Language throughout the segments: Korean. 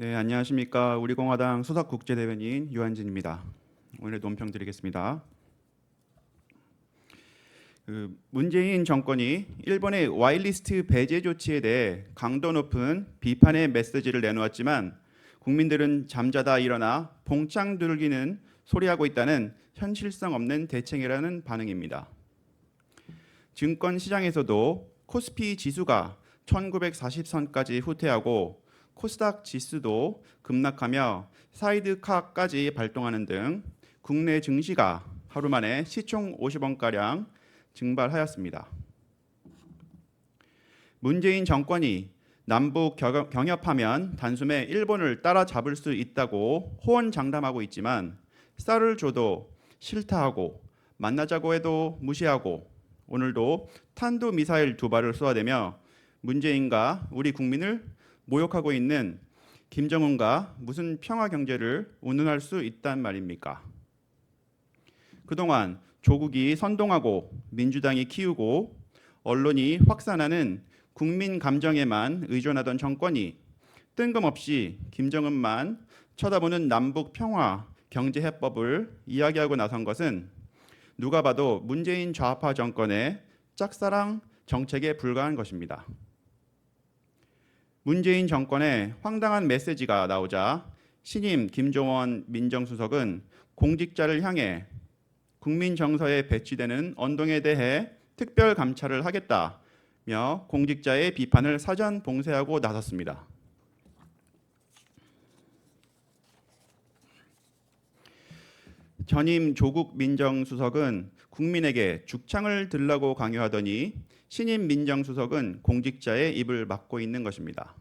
네, 안녕하십니까. 우리공화당 수석국제대변인 유한진입니다. 오늘 논평 드리겠습니다. 문재인 정권이 일본의 와이리스트 배제 조치에 대해 강도 높은 비판의 메시지를 내놓았지만 국민들은 잠자다 일어나 봉창 들기는 소리하고 있다는 현실성 없는 대책이라는 반응입니다. 증권 시장에서도 코스피 지수가 1940선까지 후퇴하고 코스닥 지수도 급락하며 사이드카까지 발동하는 등 국내 증시가 하루 만에 시총 50원가량 증발하였습니다. 문재인 정권이 남북 경협하면 단숨에 일본을 따라잡을 수 있다고 호언장담하고 있지만 쌀을 줘도 싫다 하고 만나자고 해도 무시하고 오늘도 탄도미사일 2발을 쏘아대며 문재인과 우리 국민을 모욕하고 있는 김정은과 무슨 평화 경제를 운운할 수 있단 말입니까? 그동안 조국이 선동하고 민주당이 키우고 언론이 확산하는 국민 감정에만 의존하던 정권이 뜬금없이 김정은만 쳐다보는 남북 평화 경제 해법을 이야기하고 나선 것은 누가 봐도 문재인 좌파 정권의 짝사랑 정책에 불과한 것입니다. 문재인 정권의 황당한 메시지가 나오자 신임 김종원 민정수석은 공직자를 향해 국민 정서에 배치되는 언동에 대해 특별 감찰을 하겠다며 공직자의 비판을 사전 봉쇄하고 나섰습니다. 전임 조국 민정수석은 국민에게 죽창을 들라고 강요하더니 신임 민정수석은 공직자의 입을 막고 있는 것입니다.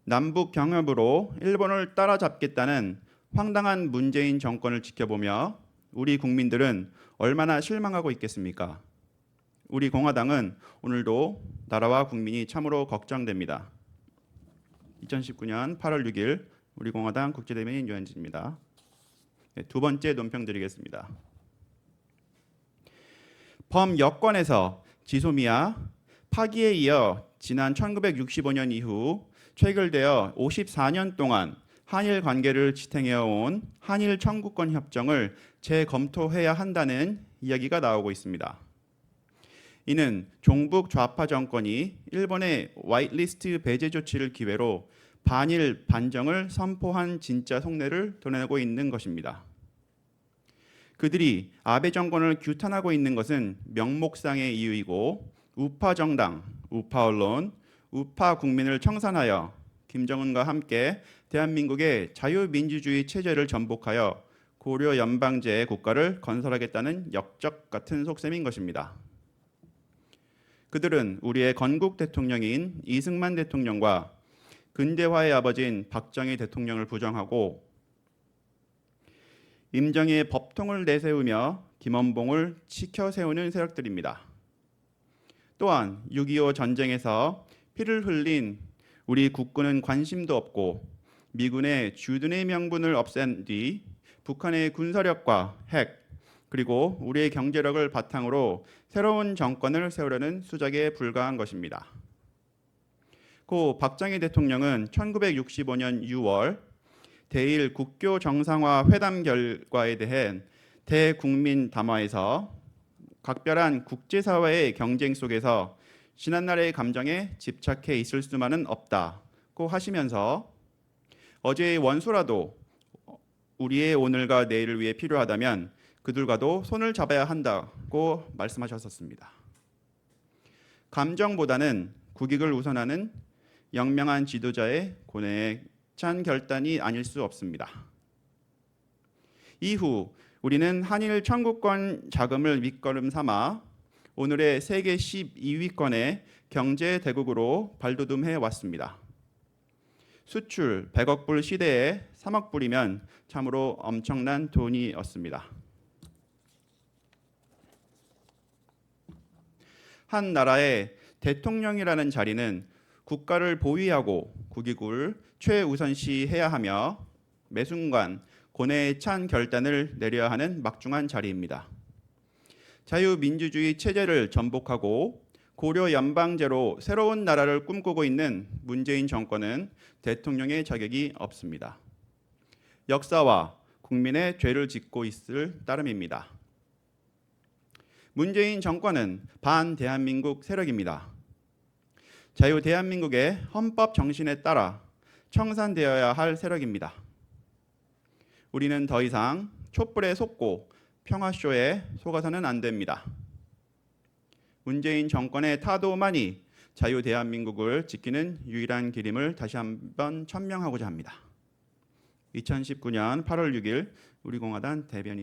남북 경협으로 일본을 따라잡겠다는 황당한 문재인 정권을 지켜보며 우리 국민들은 얼마나 실망하고 있겠습니까? 우리 공화당은 오늘도 나라와 국민이 참으로 걱정됩니다. 2019년 8월 6일 우리 공화당 국제대변인 유한진입니다. 네, 두 번째 논평 드리겠습니다. 범여권에서 지소미아 파기에 이어 지난 1965년 이후 체결되어 54년 동안 한일 관계를 지탱해온 한일 청구권 협정을 재검토해야 한다는 이야기가 나오고 있습니다. 이는 종북 좌파 정권이 일본의 화이트리스트 배제 조치를 기회로 반일 반정을 선포한 진짜 속내를 드러내고 있는 것입니다. 그들이 아베 정권을 규탄하고 있는 것은 명목상의 이유이고 우파 정당, 우파 언론, 우파 국민을 청산하여 김정은과 함께 대한민국의 자유민주주의 체제를 전복하여 고려 연방제 국가를 건설하겠다는 역적 같은 속셈인 것입니다. 그들은 우리의 건국 대통령인 이승만 대통령과 근대화의 아버지인 박정희 대통령을 부정하고 임정희의 법통을 내세우며 김원봉을 치켜 세우는 세력들입니다. 또한 6.25 전쟁에서 피를 흘린 우리 국군은 관심도 없고 미군의 주둔의 명분을 없앤 뒤 북한의 군사력과 핵 그리고 우리의 경제력을 바탕으로 새로운 정권을 세우려는 수작에 불과한 것입니다. 고 박정희 대통령은 1965년 6월 대일 국교 정상화 회담 결과에 대해 대국민 담화에서 각별한 국제사회의 경쟁 속에서 지난날의 감정에 집착해 있을 수만은 없다고 하시면서 어제의 원수라도 우리의 오늘과 내일을 위해 필요하다면 그들과도 손을 잡아야 한다고 말씀하셨었습니다. 감정보다는 국익을 우선하는 영명한 지도자의 고뇌에 찬 결단이 아닐 수 없습니다. 이후 우리는 한일 청구권 자금을 밑거름 삼아 오늘의 세계 12위권의 경제 대국으로 발돋움해 왔습니다. 수출 100억 불 시대에 3억 불이면 참으로 엄청난 돈이었습니다. 한 나라의 대통령이라는 자리는 국가를 보위하고 국익을 최우선시해야 하며 매 순간 고뇌에 찬 결단을 내려야 하는 막중한 자리입니다. 자유민주주의 체제를 전복하고 고려 연방제로 새로운 나라를 꿈꾸고 있는 문재인 정권은 대통령의 자격이 없습니다. 역사와 국민의 죄를 짓고 있을 따름입니다. 문재인 정권은 반대한민국 세력입니다. 자유대한민국의 헌법 정신에 따라 청산되어야 할 세력입니다. 우리는 더 이상 촛불에 속고 평화쇼에 속아서는 안 됩니다. 문재인 정권의 타도만이 자유대한민국을 지키는 유일한 길임을 다시 한번 천명하고자 합니다. 2019년 8월 6일 우리공화당 대변인